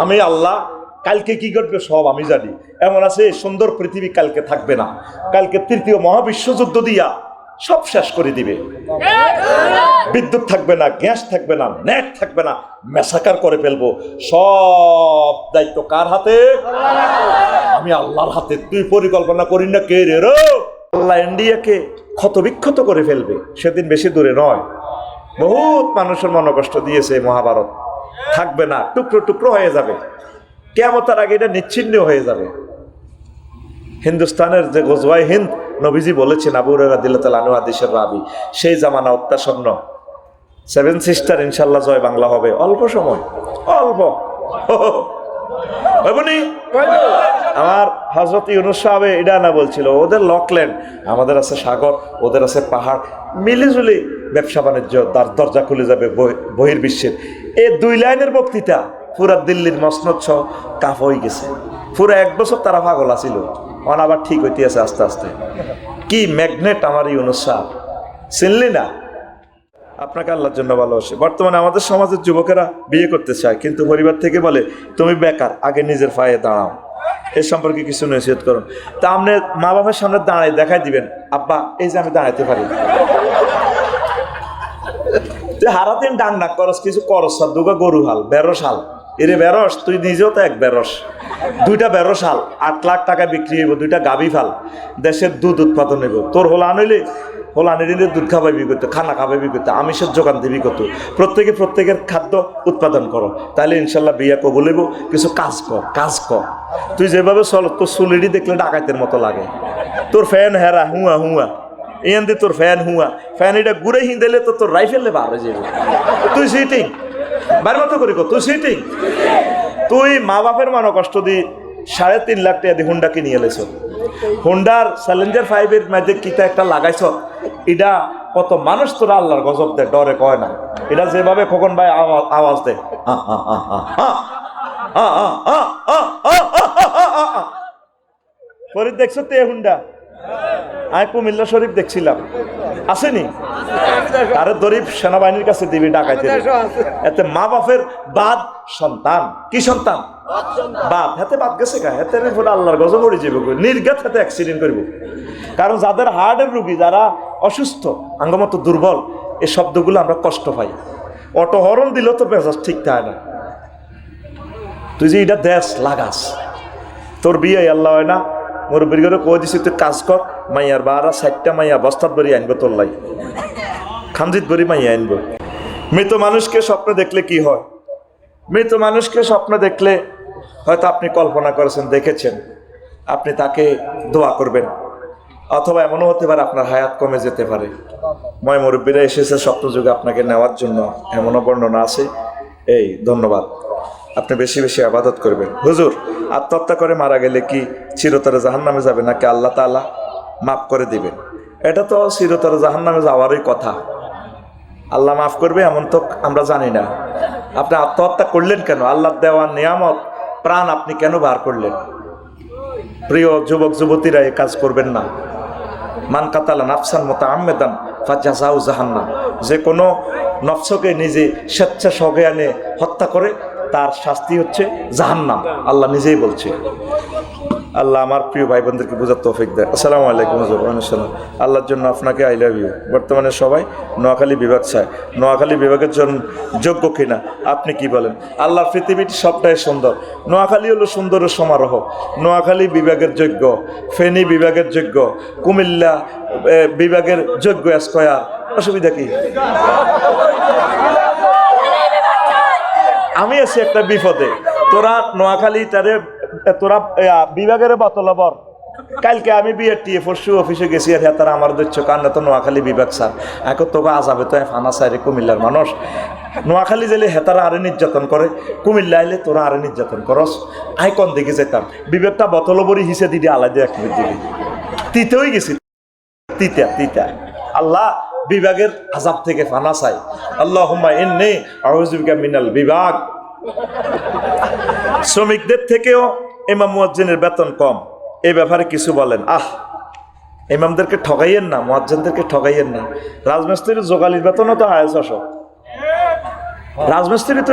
আমি আল্লাহ কালকে কি ঘটবে সব আমি জানি। এমন আছে সুন্দর পৃথিবী কালকে থাকবে না, কালকে তৃতীয় মহাবিশ্বযুদ্ধ দিয়া সব শেষ করে দিবে। বিদ্যুৎ থাকবে না, গ্যাস থাকবে না, নেট থাকবে না, মেসাকার করে ফেলবো। সব দায়িত্ব কার হাতে? আমি আল্লাহর হাতে। তুই পরিকল্পনা করি না কে রে? আল্লাহ ইন্ডিয়াকে ক্ষতবিক্ষত করে ফেলবে, সেদিন বেশি দূরে নয়। বহুত মানুষের মনোকষ্ট দিয়েছে মহাভারত, থাকবে না, টুকরো টুকরো হয়ে যাবে। কিয়ামতের আগে এটা নিচ্ছিন্ন হয়ে যাবে। হিন্দুস্তানের যে গজওয়ায়ে হিন্দ নবীজি বলেছেন, আবু হুরায়রা রাদিয়াল্লাহু তাআলা আনহু হাদিসের রাবী, সেই জামানা অত্যাসন্ন। 7 সিস্টার ইনশাআল্লাহ জয় বাংলা হবে অল্প সময়, অল্প। আমার হযরত ইউনূস সাহেব এটা না বলছিল, ওদের লকল্যান্ড, আমাদের আছে সাগর, ওদের আছে পাহাড়, মিলিজুলি ব্যবসা বাণিজ্য দরজা খুলে যাবে বহির্বিশ্বের। এই 2 লাইনের বক্তৃতা পুরা দিল্লির মসনদ সহ কাফ হয়ে গেছে। পুরো 1 বছর তারা পাগল আছিল, অন আবার ঠিক হইতে আছে আস্তে আস্তে। কি ম্যাগনেট আমার ইউনূস সাহেব, চিনলি না? আপনাকে আল্লাহর জন্য ভালোবাসে। বর্তমানে আমাদের সমাজের যুবকেরা বিয়ে করতে চায়, কিন্তু পরিবার থেকে বলে তুমি বেকার, আগে নিজের পায়ে দাঁড়াও। এর সম্পর্কে কিছু নসিহত করুন। তা আপনি মা বাবার সামনে দাঁড়ায় দেখাই দিবেন, আব্বা এই যে আমি দাঁড়াইতে পারি। তুই হারাদিন ডাং ডাক করস, কিছু করস, দুগা গরু হাল, বেরস হাল। এরে বেরস, তুই নিজেও তো এক বেরস। 2টা বেরস হাল 8 লাখ টাকা বিক্রি হইব, 2টা গাভী ফাল, দেশের দুধ উৎপাদন হইব। তোর হোলা আনইলে হোলানিরে দুধ খাওয়াবি করতে, খানা খাওয়াবি করতে, আমিষের যোগান দিবি কত। প্রত্যেকের খাদ্য উৎপাদন করো, তাহলে ইনশাল্লাহ বিয়া কবুল হইব। কিছু কাজ কর, কাজ কর। তুই যেভাবে চল, তোর চুলেরই দেখলে ডাকাতের মতো লাগে। তোর ফ্যান হেরা হুয়া হুয়া, এন দিয়ে তোর ফ্যান হুয়া, ফ্যান এটা ঘুরে হিঁদেলে তো তোর রাইফেলে বার হয়ে যাবে। তুই সিটিং বাড়ির মতো করি, তুই সিটিং। তুই মা বাপের মানো কষ্ট দিয়ে 3.5 লাখ টাকা দিয়ে হুন্ডা কিনে এলেছ। হুন্ডার চ্যালেঞ্জার 5-এর মধ্যে কিতা একটা লাগাইছ, এটা কত মানুষ তোরা আল্লাহর গজব দেয়, ডরে কয় না। এটা যেভাবে খোকন ভাই আওয়াজ দেয়, ফরিদ দেখছো তে হুন্ডা? আমি কুমিল্লা শরীফ দেখছিলাম, আসেনি? আরে দরিব সেনাবাহিনীর কাছে দিবি ডাকাইতে। এতে মা বাপের বাদ সন্তান, কি সন্তান? বাদ। হাতে বাদ গেছে কা, হাতে আল্লাহর গজব পড়ে যাবে, নির্ঘাত হাতে অ্যাক্সিডেন্ট করবো। কারণ যাদের হার্টের রুগী, যারা অসুস্থ, আঙ্গমত দুর্বল, এই শব্দগুলো আমরা কষ্ট পাই। অটো হরণ দিলেও তো মেজাজ ঠিক থাকে না। তুই যে এটা দেশ লাগাস, তোর বিয়ে আল্লাহ হয় না, মুরব্বীর করে কয়ে দিছি তুই কাজ কর, মাইয়ার 12-60টা মাইয়া বস্তাত ভরি আনবো তোর লাই, খানজিত ভরি মাইয়া আনবো। মৃত মানুষকে স্বপ্নে দেখলে কি হয়? মৃত মানুষকে স্বপ্নে দেখলে হয়তো আপনি কল্পনা করেছেন, দেখেছেন, আপনি তাকে দোয়া করবেন। অথবা এমনও হতে পারে আপনার হায়াত কমে যেতে পারে। ময় মুরব্বীরা এসেছে স্বপ্নযুগে আপনাকে নেওয়ার জন্য, এমনও বর্ণনা আছে। এই ধন্যবাদ। আপনি বেশি বেশি ইবাদত করবেন। হুজুর, আত্মহত্যা করে মারা গেলে কি চিরতরে জাহান্নামে যাবে, নাকি আল্লাহ তাআলা মাফ করে দিবেন? এটা তো চিরতরে জাহান্নামে যাওয়ারই কথা। আল্লাহ মাফ করবে এমন তো আমরা জানি না। আপনি আত্মহত্যা করলেন কেন? আল্লাহর দেওয়া নিয়ামত প্রাণ আপনি কেন বার করলেন? প্রিয় যুবক যুবতীরা, এই কাজ করবেন না। মান কাতালা নাফসান মুতাআম্মিদান ফাজাযাউ জাহান্নাম। যে কোনো নফসকে নিজে স্বেচ্ছা সজ্ঞানে হত্যা করে, তার শাস্তি হচ্ছে জাহান্নাম। আল্লাহ নিজেই বলছে। আল্লাহ আমার প্রিয় ভাই বোনদেরকে বোঝার তৌফিক দেয়। আসসালামু আলাইকুম হুজুর। ওয়ালাইকুম। আল্লাহর জন্য আপনাকে আই লাভ ইউ। বর্তমানে সবাই নোয়াখালী বিভাগ চায়, নোয়াখালী বিভাগের জন্য যোগ্য কিনা আপনি কি বলেন? আল্লাহর পৃথিবীটি সবটাই সুন্দর। নোয়াখালী হলো সুন্দরের সমারোহ। নোয়াখালী বিভাগের যোগ্য, ফেনী বিভাগের যোগ্য, কুমিল্লা বিভাগের যোগ্য স্কয়ার। অসুবিধা কি? আমি আছি একটা বিপদে। তোরা নোয়াখালীটারে, তোরা বিভাগের বতলবর। কালকে আমি বিএটিএ পরশু অফিসে গেছি, আর তারা আমার দিচ্ছ কারণ তো নোয়াখালী বিভাগ স্যার এখন তোকে আজাবে তো ফানা সাইরে কুমিল্লার মানুষ। নোয়াখালী জেলে হেতারা আরে নির্যাতন করে, কুমিল্লা আইলে তোরা আরে নির্যাতন করস। আই কোন দিকে যেতাম, বিবেকটা বতলবরই হিসে দিদি আলাদা এক মিনিট দিবি। তিতেই গেছি, তিতা। আল্লাহ বিভাগের আযাব থেকে ফানা চাই। আল্লাহুম্মা ইন্নী আউযু বিকা মিনাল বিভাগ। শ্রমিকদের থেকেও ইমাম মুয়াজ্জিনের বেতন কম, এই ব্যাপারে কিছু বলেন। ইমামদেরকে ঠগাইয়েন না, মুয়াজ্জিনদেরকে ঠগাইয়েন না। রাজমিস্ত্রির জোগালির বেতনও তো 650। রাজমিস্ত্রি তো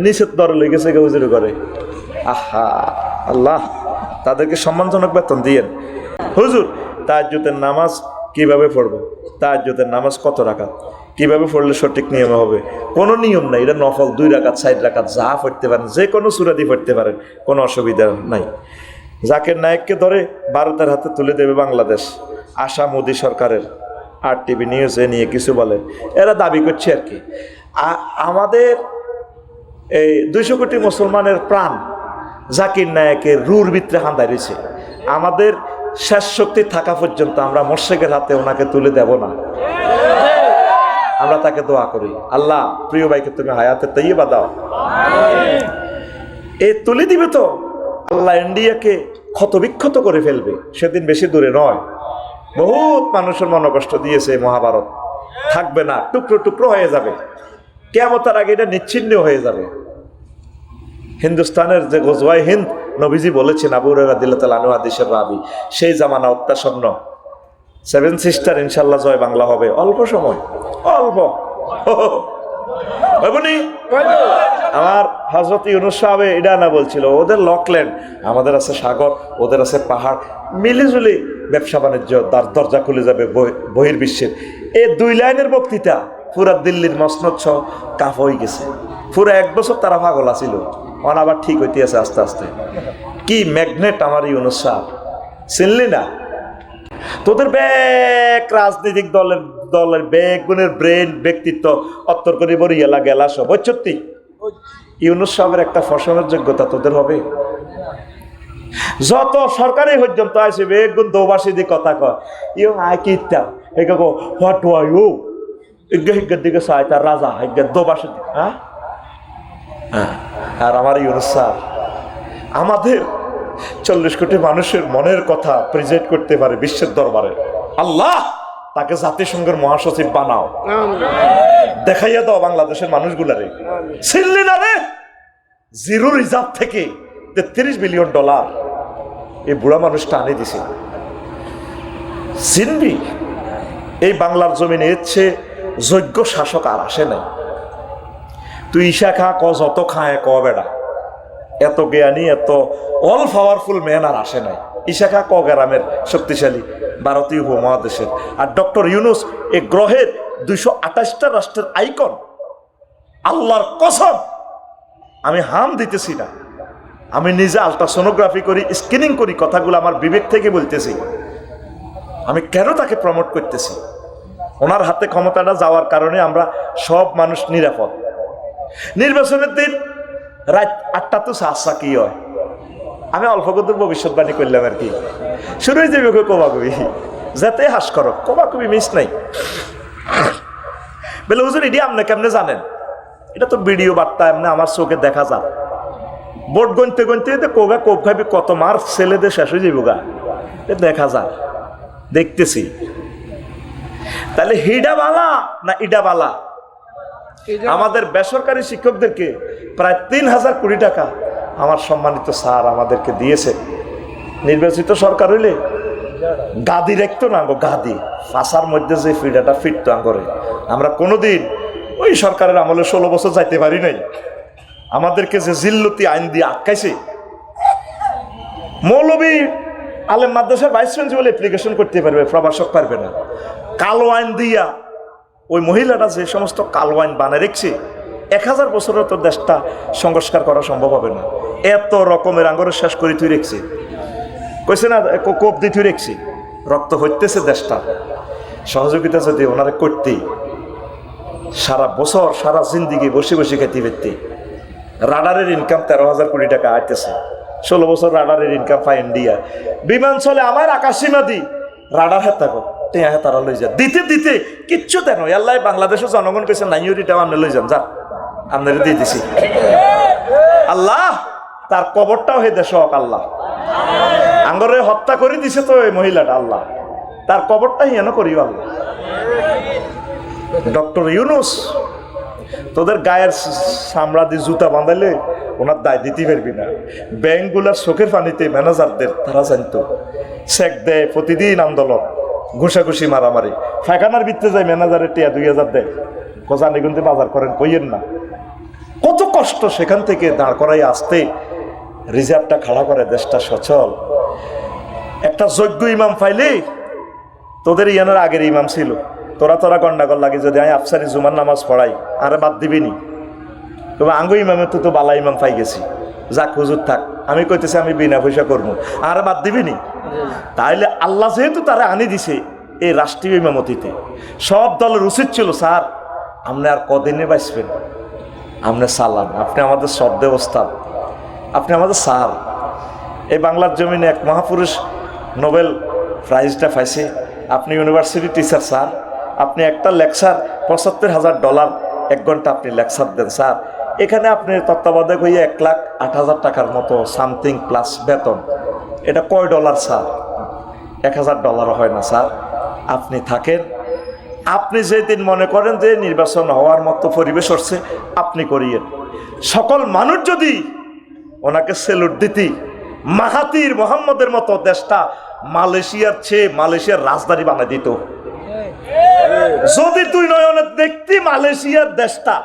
নিচের দরে লেগেছে হুজুর করে। আহা আল্লাহ, তাদেরকে সম্মানজনক বেতন দিয়েন। হুজুর তাহাজ্জুদের নামাজ কিভাবে পড়বো? তাহাজ্জুদের নামাজ কত রাকাত, কিভাবে পড়লে সঠিক নিয়মে হবে? কোনো নিয়ম নাই, এটা নফল 2 রাকাত 4 রাকাত যা পড়তে পারেন, যে কোনো সূরা দিয়ে পড়তে পারেন, কোনো অসুবিধা নাই। জাকির নায়েককে ধরে ভারতের হাতে তুলে দেবে বাংলাদেশ। আশা মোদী সরকারের RTV নিউজ এ নিয়ে কিছু বলে, এরা দাবি করছে আর কি। আমাদের এই 200 কোটি মুসলমানের প্রাণ জাকির নায়েকের রুর ভিতরে হান্দায় রয়েছে। আমাদের শেষ শক্তি থাকা পর্যন্ত আমরা মোর্শেকের হাতে ওনাকে তুলে দেব না। আমরা তাকে দোয়া করি, আল্লাহ প্রিয় ভাইকে তুমি হায়াতে তাইয়্যিবা দাও। এ তুলে দিবে তো আল্লাহ ইন্ডিয়াকে ক্ষতবিক্ষত করে ফেলবে, সেদিন বেশি দূরে নয়। বহুত মানুষের মনোকষ্ট দিয়েছে মহাভারত, থাকবে না, টুকরো টুকরো হয়ে যাবে। কিয়ামতের আগে এটা নিচ্ছিন্ন হয়ে যাবে। হিন্দুস্তানের যে গজওয়ায়ে হিন্দ নবীজি বলেছেন, আবু হুরায়রা রাদিয়াল্লাহু তাআলা আনহু হাদিসের রাবী, সেই জামানা অত্যাসন্ন। 7 সিস্টার ইনশাআল্লাহ জয় বাংলা হবে, অল্প সময়, অল্প। আমার হযরত ইউনূস সাহেব এটা না বলছিল, ওদের লকল্যান্ড, আমাদের আছে সাগর, ওদের আছে পাহাড়, মিলিজুলি ব্যবসা বাণিজ্য দরজা খুলে যাবে বহির্বিশ্বের। এই 2 লাইনের বক্তৃতা পুরা দিল্লির মসনদ সহ কাফ হয়ে গেছে। পুরো 1 বছর তারা পাগল আছিল, অন আবার ঠিক হইতে আছে আস্তে আস্তে। কি ম্যাগনেট আমার ইউনূস সাহেব, চিনলি না? তোদের ব্যাগ রাজনৈতিক দলের বেগুনের ব্রেন ব্যক্তিত্ব অত্তর করে বড়িয়া গেলা সব সত্যি। ইউনূস সাহেবের একটা ফসলের যোগ্যতা তোদের হবে? যত সরকারি পর্যন্ত আছে বেগুন দোবাসী দিয়ে কথা কয়, ইউ আই কিতা হেগা গো হোয়াট ডু আই ইউ হিগের দিকে চাই তার রাজা হিগের দোবাসী। হ্যাঁ, আর আমার ইউনূস সাহেব আমাদের 40 কোটি মানুষের মনের কথা প্রেজেন্ট করতে পারে বিশ্বের দরবারে। আল্লাহ তাকে জাতিসংঘের মহাসচিব বানাও, দেখাইয়া দাও বাংলাদেশের মানুষগুলারে। ছিনলি না রে, জিরো রিজার্ভ থেকে $33 বিলিয়ন এই বুড়া মানুষটা আনে দিছে। চিনবি এই বাংলার জমিনে এসছে যোগ্য শাসক আর আসে নাই। তুই ঈশা খা ক, যত খায় ক, বেড়া এত জ্ঞানী এত অল পাওয়ারফুল ম্যান আর আসে নাই। ঈশা খা ক গ্রামের শক্তিশালী ভারতীয় উপমহাদেশের, আর ডক্টর ইউনূস এ গ্রহের 228টা রাষ্ট্রের আইকন। আল্লাহর কসম আমি হাম দিতেছি না, আমি নিজে আলট্রাসোনোগ্রাফি করি, স্ক্যানিং করি, কথাগুলো আমার বিবেক থেকে বলতেছি। আমি কেন তাকে প্রমোট করতেছি? ওনার হাতে ক্ষমতাটা যাওয়ার কারণে আমরা সব মানুষ নিরাপদ। নির্বাচনের দিন রাত 8টা তো সাহসা কি হয়, আমি অল্প কদূর ভবিষ্যৎবাণী করলাম আর কি। শুরু হয়ে যাবে কবাকবি, যাতে হাস করো, কবাকবি মিস নাই। বলে হুজুর এটি আপনি কেমনে জানেন? এটা তো ভিডিও বার্তা এমনি আমার চোখে দেখা যায়। ভোট গনতে গনতে কোগা কোপ খাবি, কত মার ছেলেদের শেষ হয়ে যাবো গা, দেখা যায়, দেখতেছি। তাহলে হিডা বালা না ইডা বালা? আমাদের বেসরকারি শিক্ষকদেরকে প্রায় 3000 কোটি টাকা আমার সম্মানিত স্যার আমাদেরকে দিয়েছে। নির্বাচিত সরকার হইলে গাদি রাখতো না গো, গাদি ফাঁসার মধ্যে যে ফিডাটা ফিরতো আঙ্গরে। আমরা কোনোদিন ওই সরকারের আমলে 16 বছর যাইতে পারি নাই। আমাদেরকে যে জিল্লতি আইন দিয়ে আটকাইছে, মৌলবী আলেম মাদ্রাসার ভাইস প্রিন্সিপাল অ্যাপ্লিকেশন করতে পারবে, প্রভাষক পারবে না। কালো আইন দিয়া ওই মহিলাটা যে সমস্ত কালো আইন বানিয়ে রেখেছে, 1000 বছরের তো দেশটা সংস্কার করা সম্ভব হবে না। এত রকমের আঙ্গরে শেষ করে তুই রেখছি, কইছে না কোপ দিয়ে তুই রেখছি, রক্ত হইতেছে দেশটা। সহযোগিতা যদি ওনারা করতেই, সারা বছর সারা জিন্দিগি বসে বসে খেতে ফেরতে। রাডারের ইনকাম 13,000 কোটি টাকা আইতেছে, 16 বছর রাডারের ইনকাম পায় ইন্ডিয়া। বিমান চলে আমার আকাশসীমা দি, রাডার হাত থাকো টেয়া তারা লই যান, দিতে দিতে কিচ্ছু দেন। আল্লাহ বাংলাদেশের জনগণ কেছে নাইরিটাও আপনি লই যান, যান আপনারা দিয়ে দিছি। আল্লাহ তার কবরটাও হে দেশ হোক, আল্লাহ আঙ্গরে হত্যা করে দিছে তো এই মহিলাটা, আল্লাহ তার কবরটা হেন করিও আল্লাহ। ডক্টর ইউনূস তোদের গায়ের চামড়া দিয়ে জুতা বাঁধাইলে ওনার দায় দিতে পারবি না। ব্যাংকগুলার চোখের পানিতে ম্যানেজারদের তারা জানতো, চেক দেয় প্রতিদিন আন্দোলন, ঘুষাঘুষি মারামারি। ফাঁকানার ভিতরে যায় ম্যানেজারের টিয়া 2000 দেয়, জানি কিন্তু বাজার করেন কইয়েন না। কত কষ্ট সেখান থেকে দাঁড় করাই আসতে রিজার্ভটা খাড়া করে দেশটা সচল। একটা যোগ্য ইমাম পাইলে, তোদের ইয়ানোর আগের ইমাম ছিল, তোরা গন্ডাগোল লাগে যদি আমি আফসারি জুমার নামাজ পড়াই আরে বাদ দিবিনি, তবে আঙ্গু ইমামে তো বালা ইমাম পাই গেছি, যাক হুজুর থাক, আমি কইতেছি আমি বিনা পয়সা করবো, আরে বাদ দিবিনি। তাইলে আল্লাহ যেহেতু তারা আনি দিছে এই রাষ্ট্রীয় ইমামতিতে, সব দলের উচিত ছিল স্যার আপনি আর কদিনে বাঁচবেন, আপনি সালাম, আপনি আমাদের শ্রদ্ধে ওস্তাদ, আপনি আমাদের স্যার। এই বাংলার জমিনে এক মহাপুরুষ নোবেল প্রাইজটা পাইছে, আপনি ইউনিভার্সিটি টিচার স্যার, আপনি একটা লেকচার $৭৫,০০০ 1 ঘন্টা আপনি লেকচার দেন স্যার, এখানে আপনি তত্ত্বাবধায়ক হইয়া $1,08,000 টাকার মতো সামথিং প্লাস বেতন, এটা কয় ডলার স্যার? $1,000 হয় না স্যার। আপনি থাকেন, আপনি যেদিন মনে করেন যে নির্বাচন হওয়ার মতো পরিবেশ হচ্ছে আপনি করিয়েন। সকল মানুষ যদি ওনাকে সেলুট দিতি, মাহাতির মোহাম্মদের মতো দেশটা মালয়েশিয়ার চেয়ে মালয়েশিয়ার রাজধানী বানাই দিত। যদি তুই নয়নে দেখতি মালয়েশিয়ার দেশটা,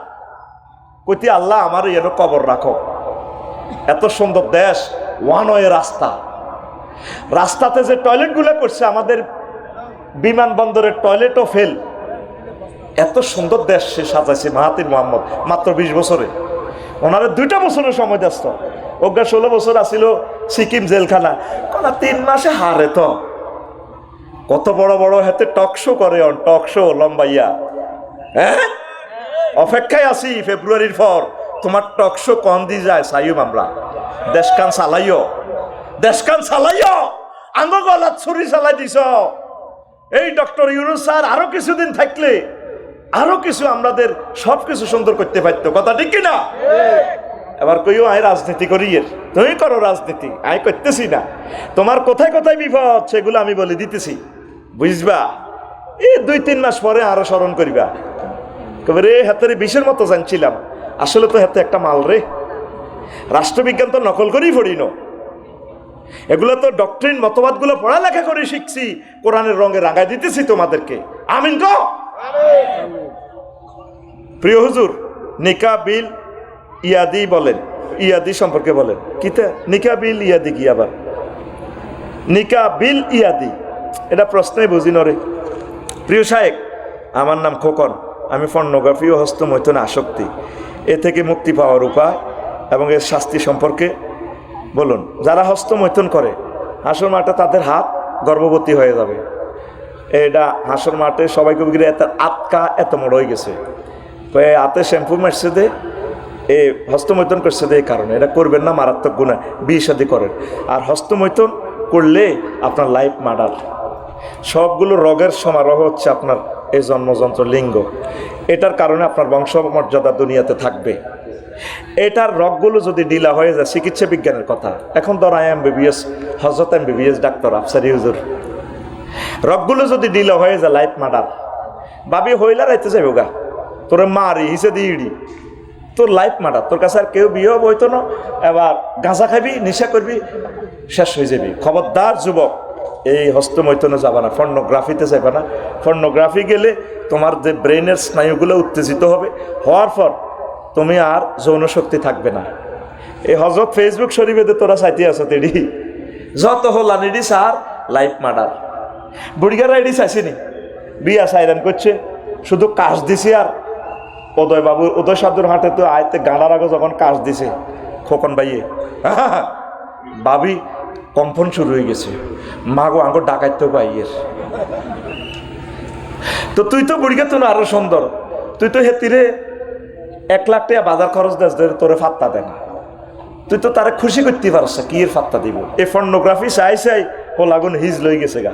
কইতি আল্লাহ আমার এর কবর রাখো, এত সুন্দর দেশ, ওয়ান ওয়ে রাস্তা, রাস্তাতে যে টয়লেট গুলো করছে, আমাদের বিমানবন্দরের টয়লেটও ফেল, এত সুন্দর দেশ সে সাজাইছে মাহাতির মোহাম্মদ মাত্র 20 বছরে। ওনারা 2টা বছরের সময় ব্যস্ত, ওগা 16 বছর আসিল সিকিম জেলখানা, কোনা 3 মাসে হারে তো কত বড় বড় হাতে টক শো করে, টক শো লম্বাইয়া, হ্যাঁ অপেক্ষায় আছি ফেব্রুয়ারির পর তোমার টক শো কম দিয়ে যায় সাইম, আমরা দেশকান চালাইও, দেশকান চালাইও, আঙ্গ গলাত ছুরি চালাই দিছ। এই ডক্টর ইউনূস স্যার আরো কিছুদিন থাকলে আরো কিছু আমাদের সবকিছু সুন্দর করতে পারতো, কথা ঠিক কিনা? এবার কইও আয় রাজনীতি করি, তুমি করো রাজনীতি, আয় করতেছি না, তোমার কোথায় কোথায় বিপদ সেগুলো আমি বলে দিতেছি, বুঝবা? এই 2-3 মাস পরে আরো স্মরণ করিবা, কবে রে হাতের বিষের মতো জানছিলাম, আসলে তো হাতে একটা মাল রে, রাষ্ট্রবিজ্ঞান তো নকল করেই পড়ি না, এগুলো তো ডক্ট্রিন মতবাদগুলো পড়ালেখা করে শিখছি, কোরআনের রঙে রাঙায় দিতেছি তোমাদেরকে। আমিন কো? প্রিয় হুজুর, নিকা বিল ইয়াদি বলেন, ইয়াদি সম্পর্কে বলেন, কিতা নিকা বিল ইয়াদি কি? আবার নিকা বিল ইয়াদি, এটা প্রশ্নই বুঝি নরে। প্রিয় শায়েক, আমার নাম খোকন, আমি পর্নোগ্রাফি ও হস্তমৈথুনে আসক্তি, এ থেকে মুক্তি পাওয়ার উপায় এবং এর শাস্তি সম্পর্কে বলুন। যারা হস্তমৈথুন করে হাসর মাঠে তাদের হাত গর্ভবতী হয়ে যাবে, এটা হাসর মাঠে সবাইকে বিক্রি, এত আটকা এত বড় হয়ে গেছে, হাতে শ্যাম্পু মারছে দে, এ হস্তমৈথুন করছে দে, এই কারণে এটা করবেন না, মারাত্মক গুনাহ, বিয়ে শাদী করেন। আর হস্তমৈথুন করলে আপনার লাইফ মার্ডার, সবগুলো রোগের সমারোহ হচ্ছে আপনার এই জন্মযন্ত্র লিঙ্গ, এটার কারণে আপনার বংশমর্যাদা দুনিয়াতে থাকবে। এটার রোগগুলো যদি ঢিলা হয়ে যায়, চিকিৎসা বিজ্ঞানের কথা, এখন ধর এমবিবিএস, হযরত এমবিবিএস ডাক্তার আফসারি হুজুর, রোগগুলো যদি ঢিলা হয়ে যায় লাইফ মার্ডার, ভাবি হইলা রাইতে যাইব গা, তোর মারি হিসে দিইড়ি, তোর লাইফ মার্ডার, তোর কাছে আর কেউ বিয়ে বইতো না, এবার গাঁজা খাবি, নেশা করবি, শেষ হয়ে যাবি। খবরদার যুবক, এই হস্তমৈথুনে যাবে না, পর্নোগ্রাফিতে যাবে না। পর্নোগ্রাফি গেলে তোমার যে ব্রেনের স্নায়ুগুলো উত্তেজিত হবে, হওয়ার পর তুমি আর যৌন শক্তি থাকবে না। এই হযরত ফেসবুক শরীফেতে তোরা চাইতে আছো তেডি, যত হলা নিডি স্যার লাইফ মার্ডার। বুড়িগারা এডি চাইছিনি, বিয়া সাইরান করছে, শুধু কাজ দিছি। আর উদয় বাবু, উদয় সাধুর হাটে তো আয়তে গানার আগে যখন কাজ দিছে খোকন ভাইয়ে, ভাবি কম্পন শুরু হয়ে গেছে, মাগো আঙ্গো ডাকাইতেও পাইয়ের। তো তুই তো বুড়িগা তো আরো সুন্দর, তুই তো হেতিরে 1 লাখ টাকা বাজার খরচ দেশ, তোরে ফাত্তা দেয় না, তুই তো তারা খুশি করতে পারছ, কি এর ফাত্তা দিব? এই পর্নোগ্রাফি চাই চাই ও লাগুন হিজ লই গেছে গা,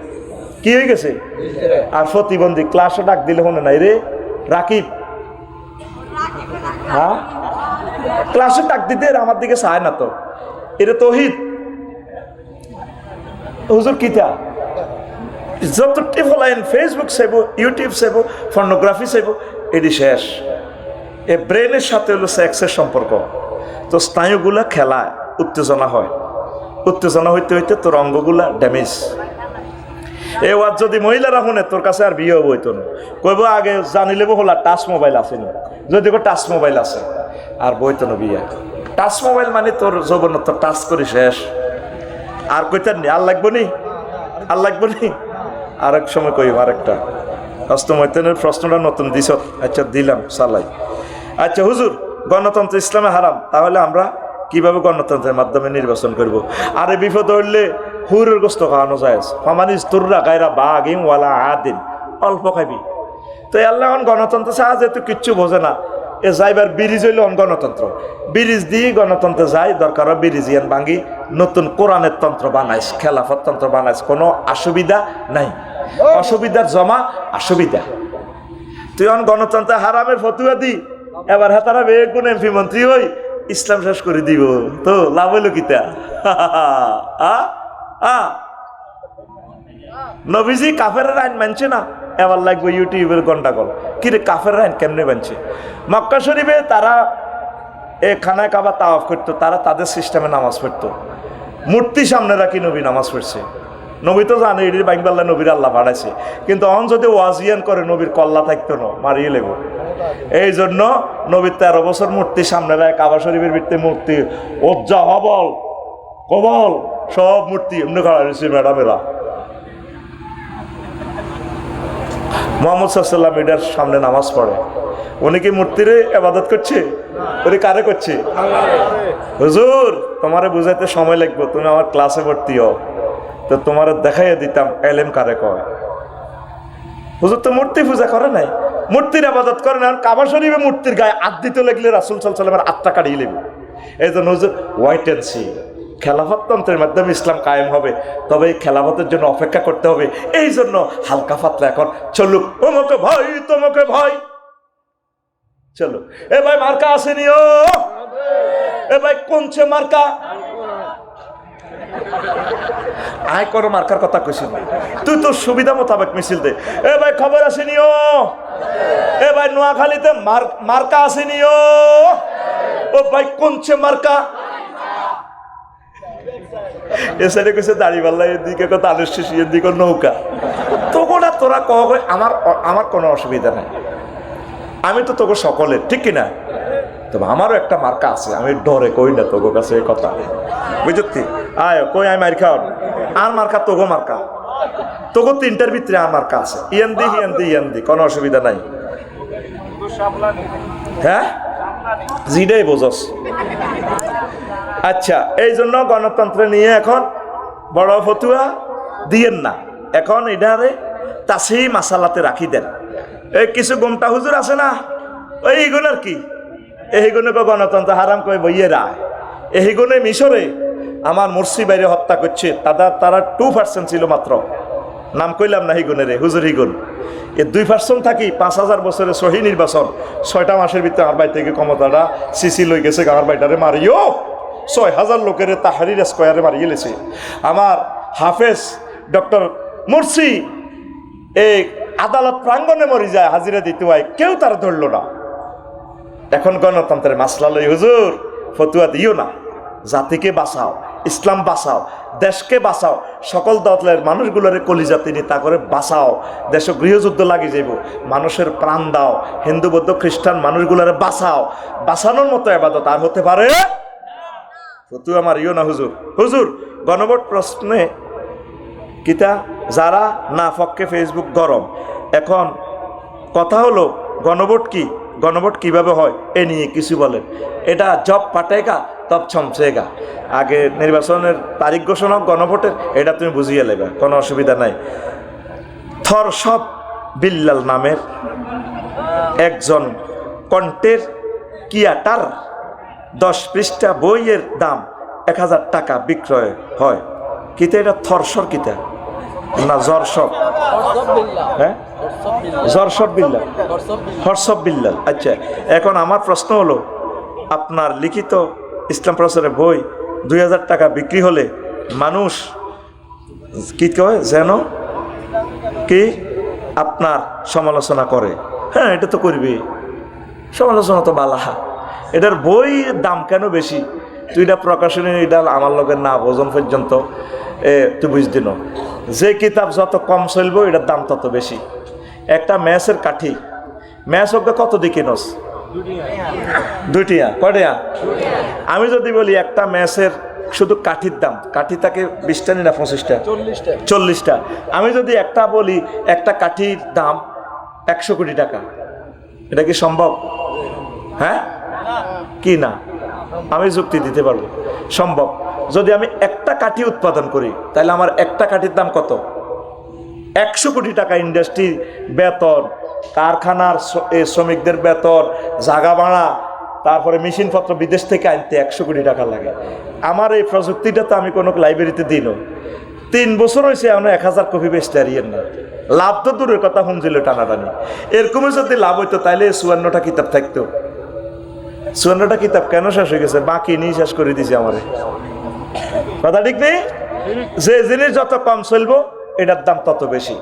কি হয়ে গেছে? আর প্রতিবন্ধী ক্লাসও ডাক দিলে হনে নাই রে রাকিব, হ্যাঁ ক্লাসে ডাক দিতে আমার দিকে চায় না তো, এটা তৌহিদ হুজুর কিতা যত টিফলাইন ফেসবুক চাইব, ইউটিউব চাইব, পর্নোগ্রাফি চাইব, এটি শেষ। এ ব্রেনের সাথে হলো সেক্সের সম্পর্ক, তো স্নায়ুগুলা খেলায়, উত্তেজনা হয়, উত্তেজনা হইতে হইতে তোর অঙ্গগুলা ড্যামেজ। এ ওয়াজ যদি মহিলারা শুনে তোর কাছে আর বিয়ে হইতো না, কইব আগে জানিলে হলা টাচ মোবাইল আছে না, যদি টাচ মোবাইল আছে আর বই তো নবিয়া টাচ মোবাইল মানে তোর যৌবনত টাচ করি শেষ আর কইতার নি আর লাগবো নি আর লাগবো নি আরেক সময় কই আরেকটা অষ্টমৈতনের প্রশ্নটা নতুন দিছ আচ্ছা দিলাম সালাই আচ্ছা হুজুর গণতন্ত্র ইসলামে হারাম তাহলে আমরা কিভাবে গণতন্ত্রের মাধ্যমে নির্বাচন করব আরে বিপদ হইলে হুরের গোস্ত খাওয়ানো যায় ফামানিস তুররা গায়রা বাগিম ওয়ালা আদিন অল্প খাবি তো আল্লাহ গণতন্ত্র ছাড়া যেহেতু কিচ্ছু বোঝে না এ যাইবার ব্রিজ হইলে গণতন্ত্র ব্রিজ দিয়ে গণতন্ত্র যায় দরকার ব্রিজিয়ান ভাঙ্গি নতুন কোরআনের তন্ত্র বানাইস খেলাফত তন্ত্র বানাইস কোনো অসুবিধা নাই অসুবিধার জমা অসুবিধা তুই গণতন্ত্র হারামের ফতুয়া দি এবার হাতারা বেগুন এমপি মন্ত্রী হই ইসলাম শেষ করে দিব তো লাভ হইল কিতা নবীজি কাফের আইন মানছে না এবার লাগবে ইউটিউবের ঘন্টা কল কিরে কাফের আইন কেমনে মানছে মক্কা শরীফে তারা এ খানায় কাবা তাওয়াফ করতো তারা তাদের সিস্টেমে নামাজ পড়তো মূর্তি সামনে রাখি নবী নামাজ পড়ছে নবী তো জানে এটির বাইকবাল্লা নবীর আল্লাহ বাড়াইছে কিন্তু অন যদি ওয়াজিয়ান করে নবীর কল্লা থাকতো না মারিয়ে লেব এই জন্য নবীর 13 বছর মূর্তি সামনে রায় কাবা শরীফের ভিত্তি মূর্তি ওজ্জা হবল কবল সব মূর্তি এমনি খাড়া রয়েছে ম্যাডামেরা মোহাম্মদ সাল্লাল্লাহু আলাইহি ওয়াসাল্লাম সামনে নামাজ পড়ে উনি কি মূর্তিরে ইবাদত করছে উনি কারে করছে হুজুর তোমারে বুঝাইতে সময় লাগবে তুমি আমার ক্লাসে ভর্তি হও তো তোমার দেখাইয়া দিতাম এলেম কারে কয় হুজুর তো মূর্তি পূজা করে নাই মূর্তির ইবাদত করে না কাবা শরীফে মূর্তির গায়ে হাত দিতে লাগলে রাসূল সাল্লাল্লাহু আলাইহি ওয়াসাল্লামের আত্মা কাটিয়ে নেবে এই জন্য হুজুর ওয়াইট অ্যান্ড সি খেলাফত তন্ত্রের মাধ্যমে ইসলাম কায়েম হবে তবে এই খেলাফতের জন্য অপেক্ষা করতে হবে এই জন্য হালকা পাতলা এখন চলুক তোমাকে ভয় তোমাকে ভয় চলো এ ভাই মার্কা আসেনি ও এ ভাই কোনছে মার্কা আয় করো মার্কার কথা কইছিল তুই তোর সুবিধা মোতাবেক মিছিল দে এ ভাই খবর আসেনি ও এ ভাই নোয়াখালীতে মার্কা আসেনি ও ভাই কোনছে মার্কা এসে কইছে দাড়িপাল্লা এদিকে তালের শিশি এদিকে নৌকা তোরা তোরা কহ আমার কোনো অসুবিধা নাই আমি তো তোকে সকলের ঠিক কিনা তবে আমারও একটা মার্কা আছে আমি ডরে কই না তোর কাছে এই কথা বুঝতি আয় কই আমি মার খাও আর মার্কা তোগো মার্কা তোগো তিনটার ভিতরে আর মার্কা আছে ইয়ান্দি কোনো অসুবিধা নাই হ্যাঁ জিডাই বোঝস আচ্ছা এই জন্য গণতন্ত্র নিয়ে এখন বড় ফতুয়া দিয়েন না এখন এটারে তাসি মাসালাতে রাখি দেন এই কিছু গোমটা হুজুর আছে না এইগুলোর কি এইগুলোকে গণতন্ত্র হারাম করে বইয়ে রায় এইগুলো মিশরে আমার মুর্শি বাইরে হত্যা করছে তারা 2% ছিল মাত্র নাম কইলাম না হিগুনের হুজুর হিগুন এ 2% থাকি 5000 বছরের সহি নির্বাচন 6টা মাসের ভিতরে আমার বাড়ি থেকে ক্ষমতাটা সিসি লই গেছে আমার বাড়িটারে মারিও 6000 লোকের তাহারির স্কোয়ারে মারিয়ে লেছে আমার হাফেজ ডক্টর মুর্শি এই আদালত প্রাঙ্গণে মরি যায় হাজিরা দিতে হয় কেউ তার ধরল না এখন গণতন্ত্রের মাসলা লই হুজুর ফতুয়া দিও না জাতিকে বাঁচাও ইসলাম বাঁচাও দেশকে বাঁচাও সকল দলের মানুষগুলোর কলিজা তিনি তা করে বাঁচাও দেশ গৃহযুদ্ধ লাগি যাইব মানুষের প্রাণ দাও হিন্দু বৌদ্ধ খ্রিস্টান মানুষগুলোরে বাঁচাও বাঁচানোর মতো ইবাদত আর হতে পারে ফতুয়া মারিও না হুজুর হুজুর গণভোট প্রশ্নে কিতা যারা না পক্ষে ফেসবুক গরম এখন কথা হলো গণভোট কি গণভোট কিভাবে হয় এ নিয়ে কিছু বলেন এটা জব পাটেগা তব ছমছেগা আগে নির্বাচনের তারিখ ঘোষণা গণভোটের এটা তুমি বুঝিয়ে নেবে কোনো অসুবিধা নাই থরসব বিল্লাল নামের একজন কণ্ঠের কিয়াটার 10 পৃষ্ঠা বইয়ের দাম 1000 টাকা বিক্রয় হয় কিতা এটা থরসর কিতা না জরসব হ্যাঁ জরসব বিল্লাল হরসব বিল্লাল আচ্ছা এখন আমার প্রশ্ন হলো আপনার লিখিত ইসলাম প্রচারের বই 2000 টাকা বিক্রি হলে মানুষ কি কয় যেন কি আপনার সমালোচনা করে হ্যাঁ এটা তো করবি সমালোচনা তো বালাহা এটার বইয়ের দাম কেন বেশি তুই এটা প্রকাশনী এটা আমার লোকের না বোঝন পর্যন্ত তুই বুঝদি না যে কিতাব যত কম চলবো এটার দাম তত বেশি একটা ম্যাচের কাঠি ম্যাচ হোক কত দিকে নস 2 টিয়া কয়টা? আমি যদি বলি একটা ম্যাচের শুধু কাঠির দাম, কাঠি থাকে 20টা না 25টা, 40টা। আমি যদি একটা বলি একটা কাঠির দাম 100 কোটি টাকা, এটা কি সম্ভব? হ্যাঁ কি না? আমি যুক্তি দিতে পারবো সম্ভব। যদি আমি একটা কাঠি উৎপাদন করি তাহলে আমার একটা কাঠির দাম কত? 100 কোটি টাকা। ইন্ডাস্ট্রির বেতন, কারখানার শ্রমিকদের বেতন, জাগা ভাড়া, তারপরে মেশিনপত্র বিদেশ থেকে আনতে 100 কোটি টাকা লাগে। আমার এই প্রযুক্তিটা তো আমি কোনো লাইব্রেরিতে দিল 3 বছর হয়েছে, আমরা 1000 কপি বেচতে হারিয়েন না। লাভ তো দূরের কথা, হুমছিল টানাটানি। এরকমই যদি লাভ হইতো তাহলে 54টা কিতাব থাকতো। 54টা কিতাব কেন শেষ হয়ে গেছে? বাকি নিয়ে শেষ করে দিছে আমারে। কথা ঠিক নেই? যে জিনিস যত কম চলবো এটার দাম তত বেশি।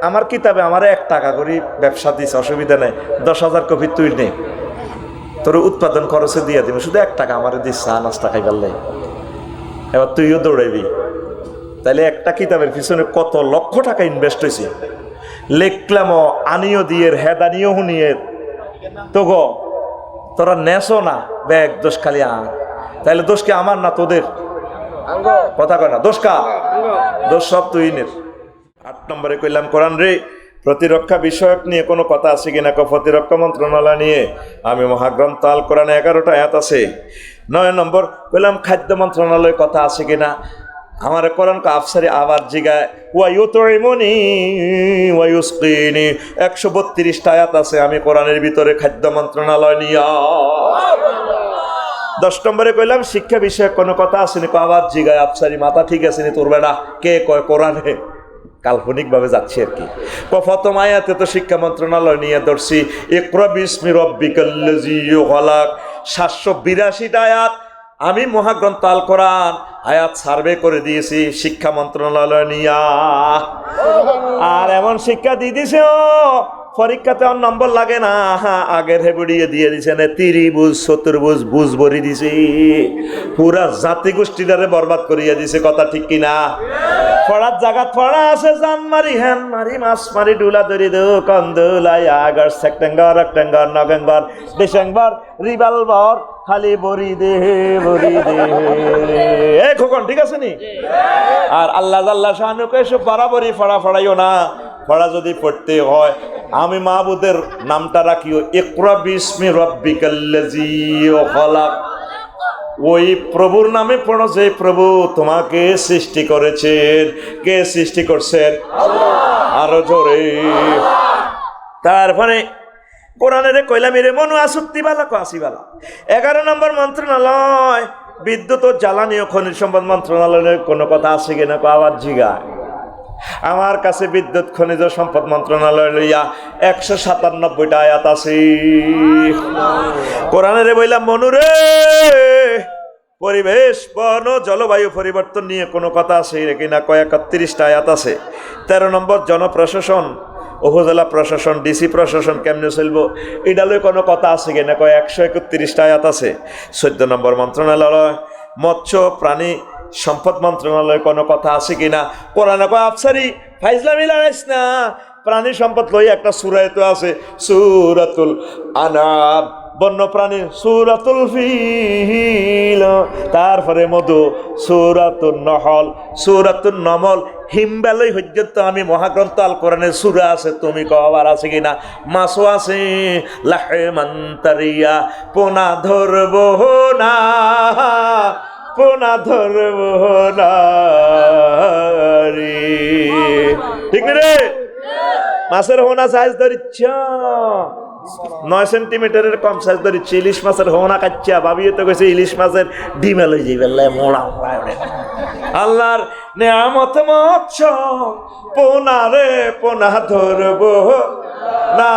আমার কিতাবে আমারে 1 টাকা করে ব্যবসা দিছে, অসুবিধা নেই। 10,000 কপি তুই নে, তোর উৎপাদন খরচে দিয়ে দিবি, শুধু 1 টাকা আমারে দিস চা নাস্তা খাই পারলে। এবার তুইও দৌড়াইবি। তাহলে একটা কিতাবের পিছনে কত লক্ষ টাকা ইনভেস্ট হয়েছে। লেখলামও আনিও দিয়ে হেদানিও হুনিয়ের তো গো, তোরা নেশো না ব্যাগ, দোষ খালি তাহলে দোষ কি আমার না তোদের? কথা কয় না, দোষ কা? দোষ সব তুই নের। 8 নম্বরে কইলাম কোরআন রে প্রতিরক্ষা বিষয়ক নিয়ে কোনো কথা আছে কিনা? প্রতিরক্ষা মন্ত্রণালয় নিয়ে আমি মহাগ্রন্থ আল কোরআনে 11টা আয়াত আছে। 9 নম্বর কইলাম খাদ্য মন্ত্রণালয় কথা আছে কিনা? আমার কোরআন আফসারি আবার জিগায় ওয়ায়ুতইমুনি ওয়ায়ুসকিনি, 132টা আয়াত আছে আমি কোরআনের ভিতরে খাদ্য মন্ত্রণালয় নিয়া। 10 নম্বরে কইলাম শিক্ষা বিষয়ে কোনো কথা আসেনি, আবার জিগায় আফসারি মাথা ঠিক আছে নি তোর বেড়া? কে কয় কোরআনে? কাল্পনিক ভাবে যাচ্ছে আর কি। প্রথম আয়াতে তো শিক্ষা মন্ত্রণালয় নিয়ে ধরছি, ইকরা বিসমি রাব্বিকাল্লাযী খালাক। 782টা আয়াত আমি মহাগ্রন্থ আল কোরআন আয়াত সার্ভে করে দিয়েছি শিক্ষা মন্ত্রণালয় নিয়া। আর এমন শিক্ষা দিয়ে দিছে পরীক্ষাতে আর নম্বর লাগে না। আগের হেবুড়িয়ে দিয়ে দিছে না, 30 চতুর্ভুজ বুঝ ভরি দিছে, পুরা জাতি গোষ্ঠীটারে বরবাদ করিয়া দিছে। কথা ঠিক কিনা? পড়ার জায়গা পড়া আছে, জান মারি হ্যান মারি মাছ মারি ডুলা ধরি দো কন্দুলাই August September October November December revolver খালি বরি দে এ খোকন, ঠিক আছে নি? আর আল্লাহ আল্লাহ শাহানুকে এসব বরাবরই পড়া পড়াইও না। পড়া যদি পড়তে হয় আমি মাহবুদের নামটা রাখিও ইকরা বিসমি রাব্বিকাল্লাযী খালাক। ওই প্রভুর নামে পড়ো যে প্রভু তোমাকে সৃষ্টি করেছেন। কে সৃষ্টি করছেন? আরো জোরে। তারপরে কোরআনের কইলাম রে মনু আসুক্তি বালা কাশি বালা। 11 নম্বর মন্ত্রণালয় বিদ্যুৎ ও জ্বালানি ও খনিজ সম্পদ মন্ত্রণালয়ের কোনো কথা আছে কিনা? আবার জিগায়। আমার কাছে বিদ্যুৎ খনিজ সম্পদ মন্ত্রণালয় লইয়া 197টা আয়াত আছে। কোরআনের বললাম মনুরে পরিবেশ বন জলবায়ু পরিবর্তন নিয়ে কোনো কথা আছে কিনা? 31টা আয়াত আছে। 13 নম্বর জনপ্রশাসন, উপজেলা প্রশাসন, ডিসি প্রশাসন কেমনে চলবো এটা লই কোনো কথা আছে কিনা? 131টা আয়াত আছে। 14 নম্বর মন্ত্রণালয় মৎস্য প্রাণী সম্পদ মন্ত্রণালয় কোনো কথা আছে কিনা? কোরআনে কয় আফসারি ফাইজলামি লাগাইস না, প্রাণী সম্পদ লই একটা সূরা তো আছে, সূরাতুল আনাম, বন্যপ্রাণী সূরাতুল ফিল, তারপরে মধু সূরাতুন নহল, সূরাতুন নমল, হিমবালয় পর্যন্ত আমি মহাগ্রন্থ আল কোরআনের সূরা আছে। তুমি কবার আছে কিনা? মাছও আছে, লাহমান তারিয়া, পোনা ধরবো না, পোনা ধরবো না রে। ঠিক রে? মাছের হোনা সাইজ ধরিচ্ছ 9 সেন্টিমিটারের কম সাইজ ধরিচ্ছি। ইলিশ মাছের হোনা কাচ্ছা ভাবিয়ে তো গেছে ইলিশ মাছের ডিমে লই যাই বেলা মোড়া। আল্লাহর নেয়ামত মৎস্য পোনা রে, পোনা ধরবো না,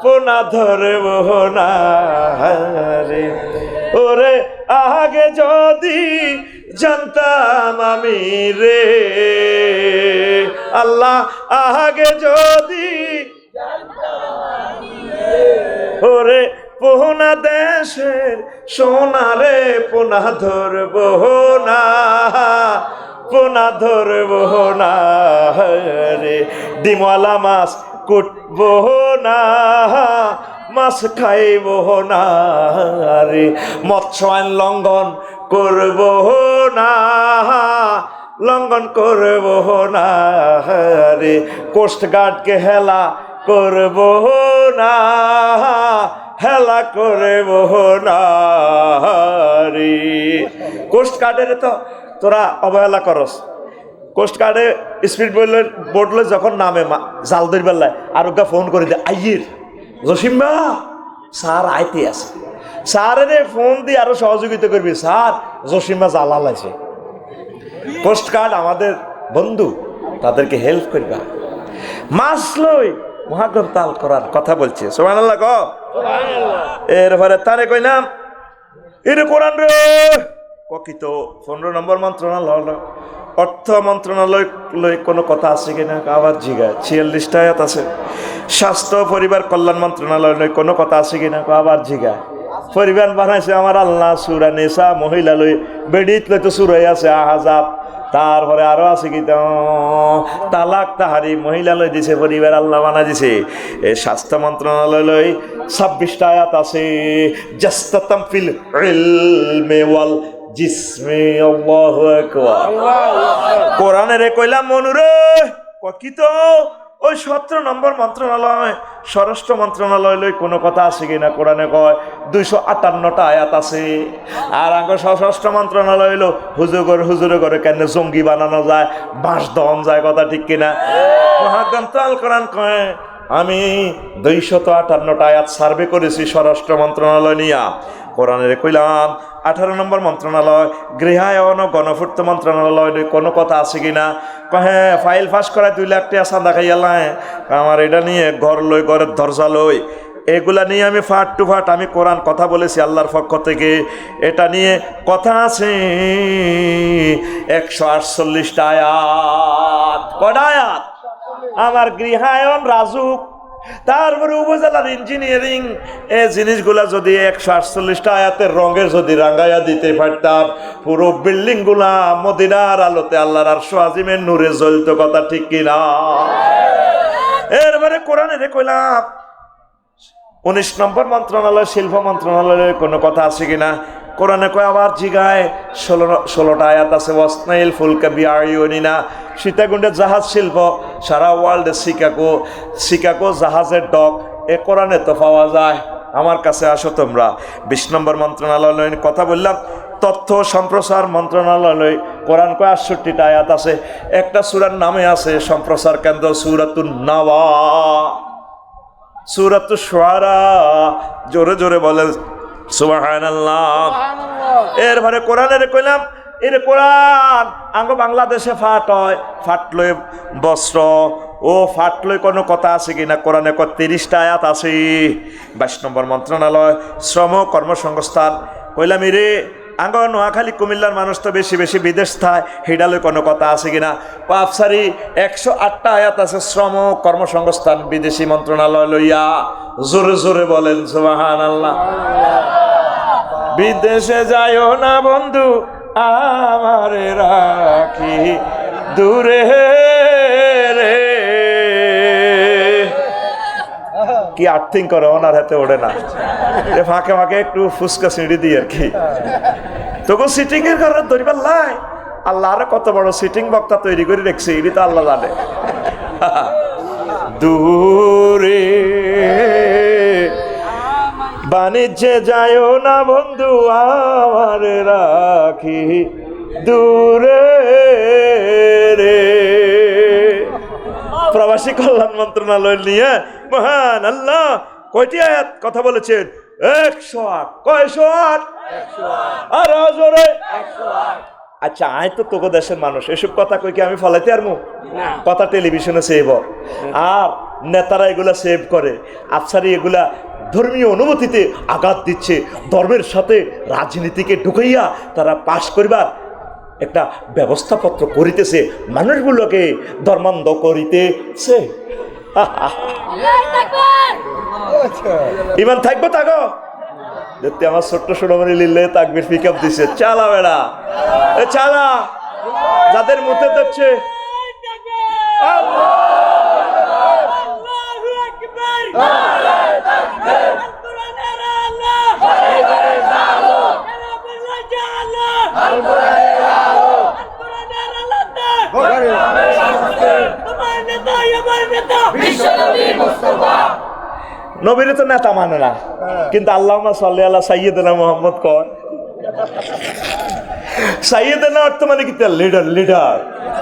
পোনা ধরবো না রে। ওরে আগে যদি জানতাম আমি রে আল্লাহ, আগে যদি ওরে পোনা দেশের সোনা রে, পোনা ধরবো না, পোনা ধরবো না রে। ডিমওয়ালা মাছ কুটবো না, মাছ খাইব না রে, মৎস্য আইন লঙ্ঘন করব না, লঙ্ঘন করব না রে, কোস্টগার্ডকে হেলা করব না, হেলা করব না রে। কোস্টগার্ডের তো তোরা অবহেলা করস। কোস্টগার্ডে স্পিড বোর্ডলে যখন নামে জাল ধরি বেলায় আর ওকে ফোন করে দে, আইয়ের জসিম্বা স্যার আইতে আছে, স্যারে ফোন দিয়ে আরো সহযোগিতা করবি, স্যার জসিম্বা জাল আলাইছে। কোস্টগার্ড আমাদের বন্ধু, তাদেরকে হেল্প করবা। মাছ লই মহাগ্রম তাল করার কথা বলছে, সুবহানাল্লাহ ক। এরপরে তারে কইলাম এরে কোরআন রে ককিত 15 নম্বর মন্ত্রণালয়, অর্থ মন্ত্রণালয় লই কোনো কথা আছে কিনা আবার জিগায়, 46টা আয়াত আছে। স্বাস্থ্য পরিবার কল্যাণ মন্ত্রণালয় লই কোনো কথা আছে কিনা আবার জিগায়। পরিবার বানাইছে আমার আল্লাহ, সূরা নিসা মহিলা লই, বেডিত লই তো সূরাই আছে আহজাব, তারপরে আরো আছে কি তালাক তাহারি মহিলা লই দিছে, পরিবার আল্লাহ বানা দিছে। এই স্বাস্থ্য মন্ত্রণালয় লই 26টা আয়াত আছে। জাস্তাতাম ফিল ইলমি ওয়াল জিসমে, আল্লাহু আকবার। কোরআনে কইলাম মনুরে কি তো ওই 17 নম্বর মন্ত্রণালয় স্বরাষ্ট্র মন্ত্রণালয় লই কোনো কথা আছে কিনা কোরআনে কয় 258টা আয়াত আছে। আর আগে সশস্ত্র মন্ত্রণালয় হইলো হুজুরে করে কেন জঙ্গি বানানো যায়, বাঁশ দহন যায়, কথা ঠিক কিনা? মহাগ্রন্থ আল কোরআন কয় আমি 258টা আয়াত সার্ভে করেছি স্বরাষ্ট্র মন্ত্রণালয় নিয়া। কোরআনের কইলাম 18 নম্বর মন্ত্রণালয় গৃহায়ন ও গণপূর্ত মন্ত্রণালয় কোনো কথা আছে কিনা? হ্যাঁ, ফাইল ফাঁস করায় 2 লাখ টাকা চাঁদা খাইয়ালাম, আমার এটা নিয়ে ঘর লই, ঘরের দরজা লই, এগুলা নিয়ে আমি ফাট টু ফাট আমি কোরআন কথা বলেছি আল্লাহর পক্ষ থেকে। এটা নিয়ে কথা আছে 148টা আয়াত। কয়টা আয়াত? আমার গৃহায়ন রাজুক, তারপরে উপজেলার ইঞ্জিনিয়ারিং, এই জিনিসগুলা যদি 148টা আয়াতের রঙের যদি রাঙ্গাইয়া দিতে পারতাম, পুরো বিল্ডিং গুলা মদিনার আলোতে আল্লাহর আরশ আজিমের নূরে জ্বলত, কথা ঠিক কিনা? এরপরে কোরআনে কইলাম 19 নম্বর মন্ত্রণালয় শিল্প মন্ত্রণালয়ের কোনো কথা আছে কিনা? কোরআনে কয় আবার জিগায় 16টা আয়াত আছে। ওয়াসনাইল ফুলকা বিআইউনিনা, সীতাকুণ্ডের জাহাজ শিল্প সারা ওয়ার্ল্ডে শিকাগো জাহাজের ডক, এ কোরআনে তো পাওয়া যায়। আমার কাছে আসো তোমরা। 20 নম্বর মন্ত্রণালয় কথা বললাম। তথ্য সম্প্রচার মন্ত্রণালয় কোরআন কয় 68টা আয়াত আছে। একটা সূরার নামে আছে সম্প্রচার কেন্দ্র, সূরাতুন নাওয়া, সূরাতুশ শুআরা, জোরে জোরে বলে সুবহানাল্লাহ। এরপরে কোরআনের কইলাম এর কোরআন আঙ্গ বাংলাদেশে ফাট হয়, ফাটলে বস্ত্র ও ফাটলে কোনো কথা আছে কিনা? কোরআনে 30টা আয়াত আছে। 22 নম্বর মন্ত্রণালয় শ্রম কর্মসংস্থান কইলাম রে আঙ্গ নোয়াখালী কুমিল্লার মানুষ তো বেশি বেশি বিদেশ থায়, হিডালে কোনো কথা আছে কিনা? আফসারি 108টা আয়াত আছে শ্রম কর্মসংস্থান বিদেশি মন্ত্রণালয় লইয়া, জোরে জোরে বলেন সুবহানাল্লাহ। বিদেশে যাইও না বন্ধু আমারে রাখি দূরে রে, কি আর্থিং করে ওনার হাতে ওড়ে না, ফাঁকে ফাঁকে একটু ফুসকা সিঁড়ি দিয়ে আর কি। তোকে সিটিং এর ঘরে ধরিবার লাই, আল্লাহ আরো কত বড় সিটিং বক্তা তৈরি করে রেখেছে, এটি তো আল্লাহ জানে। দূরে বাণিজ্যে যায়ও না বন্ধু আমার রাখি দূরে রে। প্রবাসী কল্যাণ মন্ত্রণালয় নিয়ে মহান আল্লাহ কয়টি আয়াত কথা বলেছেন? 108। কয়শো 8? আর জোরে 108। আচ্ছা আয় তো তোকে দেশের মানুষ, এসব কথা কই কি আমি ফলাইতে পারবো? কথা টেলিভিশনে সেভ আর নেতারা এগুলা সেভ করে। আফসারি এগুলা ধর্মীয় অনুমতিতে আঘাত দিচ্ছে, ধর্মের সাথে রাজনীতিকে ঢুকাইয়া তারা পাশ করিবার একটা ব্যবস্থাপত্র করিতেছে, মানুষগুলোকে ধর্মান্ধ করিতেছে। ইমান থাকবো তাগো দেখতে আমার ছোট্ট সোনামণি লিল্লে তাকবীর পিক আপ দিছে, চালা বেড়া চালা, যাদের মুখে দেখছে নবীরে তো নেতা মানে না, কিন্তু আল্লাহুম্মা সাল্লি আলা সাইয়্যিদিনা মুহাম্মদ কয়। সাইয়্যিদিনা অর্থ মানে কি? লিডার। লিডার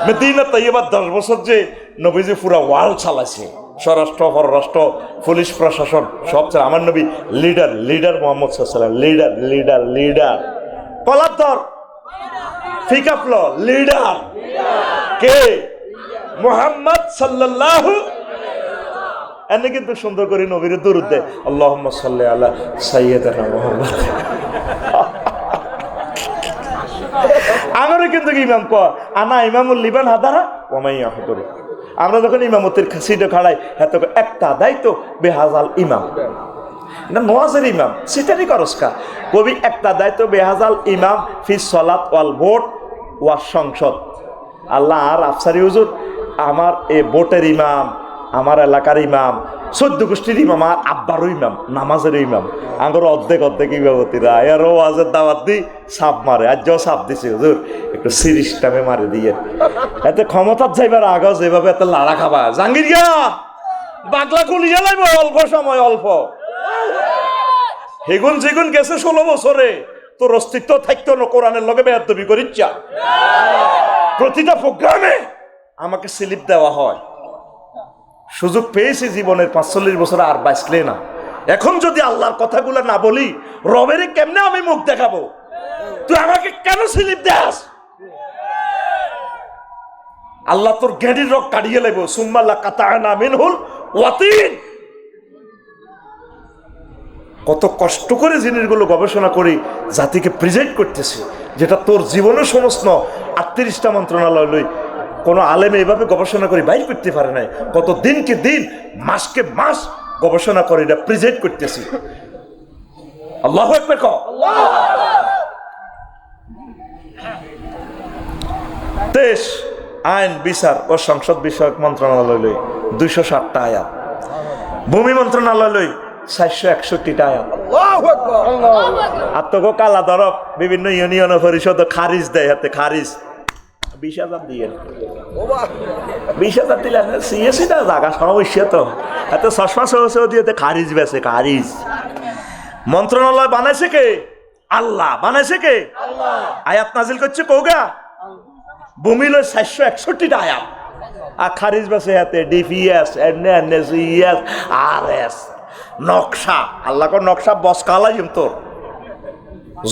মদিনা তৈয়বা 10 বছর যে নবীজি পুরা ওয়ার্ল্ড চালাইছে, স্বরাষ্ট্র, পররাষ্ট্র, পুলিশ প্রশাসন সব চালা আমার নবী লিডার। লিডার মুহাম্মদ সাল্লাল্লাহু আলাইহি ওয়াসাল্লাম লিডার। লিডার লিডার কলার ধর ফিকাফল লিডার কে? মুহাম্মদ সাল্লাল্লাহু। এনে কিন্তু সুন্দর করে নবীর দরুদ দেয়, আল্লাহুম্মা সাল্লি আলা সাইয়্যিদিনা মুহাম্মদ। আমারও কিন্তু ইমাম কয় আনা ইমামুল লিবান হাদারা ওমাই ইয়াহদুর। আমরা যখন ইমামতির সিটে খাড়াই এত একটা দায়িত্ব বেহাজাল ইমাম না নওয়াজের ইমাম সিটারই করসকা কবি একটা দায়িত্ব বেহাজাল ইমাম ফি সলাত ওয়াল ভোট ওয়া সংসদ। আল্লাহ আর আফসারি হুজুর আমার এই ভোটের ইমাম, আমার এলাকার ইমাম, 14 গোষ্ঠীর ইমাম, আর আব্বারও ইমাম, নামাজের ইমাম। আমার অর্ধেক অর্ধেক ইমামতিরা আরো ওয়াজের দাওয়াত দিই সাপ মারে। আজ যাও সাপ দিছে হুজুর একটু সিরিজ টামে মারে দিয়ে এতে ক্ষমতার যাইবার আগে যেভাবে এত লাড়া খাবা জাঙ্গির গিয়া বাগলা খুলিয়া লাগবে অল্প সময় অল্প। হেগুন যেগুন গেছে 16 বছরে তোর অস্তিত্ব থাকতো না কোরআনের লগে বেয়াদবি করিচ্ছা। প্রতিটা প্রোগ্রামে আমাকে স্লিপ দেওয়া হয়। সুযোগ পেয়েছি জীবনের 45 বছর আর বাঁচলে না। এখন যদি আল্লাহর কথাগুলো না বলি রবেরে কেমনে আমি মুখ দেখাবো? তুই আমাকে কেন স্লিপ দেস? আল্লাহ তোর গেঁড়ির রক কাটিয়ে লেব সুম্মাল্লা কাতানা মিনহুল ওয়াতিন। কত কষ্ট করে জিনিসগুলো গবেষণা করি জাতিকে প্রেজেন্ট করতেছি, যেটা তোর জীবনের সমস্ত 38টা মন্ত্রণালয় লই কোনো আলেমে এভাবে গবেষণা করে বাইর করতে পারে নাই। কত দিনকে দিন মাসকে মাস গবেষণা করে এটা প্রেজেন্ট করতেছি। আল্লাহু আকবার কও। দেশ আইন বিচার ও সংসদ বিষয়ক মন্ত্রণালয় লই 260টা আয়াত, ভূমি মন্ত্রণালয় লই 461টা আয়াত। আত্মগো কালা দরব বিভিন্ন ইউনিয়ন পরিষদ খারিজ দেয়, হাতে খারিজ 20,000 দিয়ে 20,000 দিলে সিএসি না জায়গা সমস্যা তো এত চশমা সহ দিয়ে খারিজ বেছে। খারিজ মন্ত্রণালয় বানাইছে কে? আল্লাহ। বানাইছে কে? আয়াত নাজিল করছে কৌগা। ভূমি লয় 461টা আয়াত আর খারিজ বেছে হাতে ডিপিএস এনএসইএস আরএস নকশা। আল্লাহ কর নকশা বস কালাইম তোর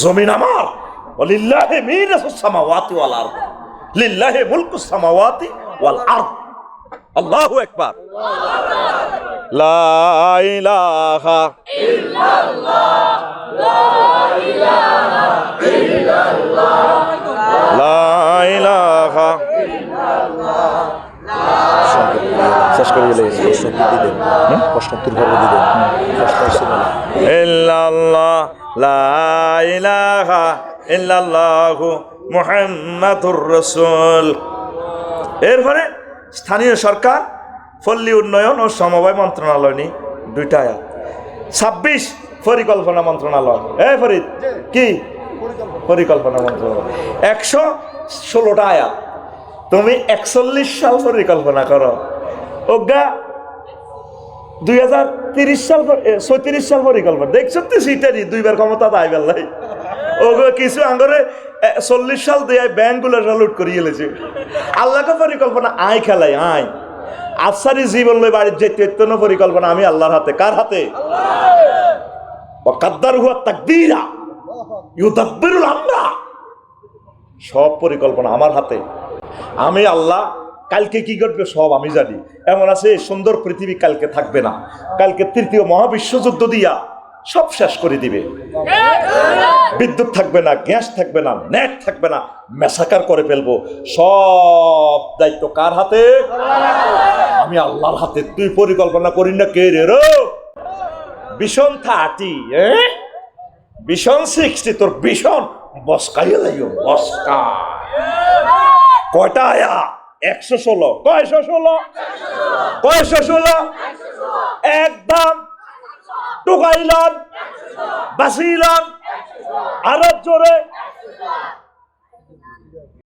জমিন আমার। ওয়ালিল্লাহি মিরাসুস সামাওয়াতি ওয়াল আরদ লিল্লাহি মুলকুস সামাওয়াতি ওয়াল আরদ। আল্লাহু আকবার। লা ইলাহা ইল্লাল্লাহ লা ইলাহা ইল্লাল্লাহ লা ইলাহা ইল্লাল্লাহ। শেষ করে দিলে প্রশ্ন উত্তর করে দিবেন। ইল্লাল্লাহ লা ইলাহা ইল্লাল্লাহু মুহাম্মাদুর রাসূল। এরপরে স্থানীয় সরকার, পল্লী উন্নয়ন ও সমবায় মন্ত্রণালয় নিয়ে 2টা আয়াত। 26 পরিকল্পনা মন্ত্রণালয়। ফরিদ কি পরিকল্পনা মন্ত্রণালয় 116টা আয়াত। তুমি 41 সাল পরিকল্পনা করো, ওগা 2030 সাল 36 সাল পরিকল্পনা দেখছো তো সিটারি 2বার ক্ষমতা তাই বেলাই ওগো কিছু আঙ্গরে 40 সাল দিয়ে ব্যাংকগুলো লুট করিয়ে এলেছে। আল্লাহকে পরিকল্পনা আয় খেলাই আয় আফসারি জীবন লই বাড়ির যেতে পরিকল্পনা আমি আল্লাহর হাতে। কার হাতে? ওয়াকাদ্দারহু তাকদীরা ইউদাব্বিরুল আমরা। সব পরিকল্পনা আমার হাতে। আমি আল্লাহ কালকে কি ঘটবে সব আমি জানি। এমন আছে সুন্দর পৃথিবী কালকে থাকবে না, কালকে 3য় মহাবিশ্বযুদ্ধ দিয়া সব শেষ করে দিবে। বিদ্যুৎ থাকবে না, গ্যাস থাকবে না, নেট থাকবে না, মেসাকার করে ফেলবো। সব দায়িত্ব কার হাতে? আমি আল্লাহর হাতে। তুই পরিকল্পনা করি না কে রে? ভীষণ 30 ভীষণ 60 তোর ভীষণ বসকাইয়া লাইও বসকা। কয়টা আয়া? 116 কয়শো 16 কয়শো 16 একদম টুকাইলাম বাসিলাম আরো জোরে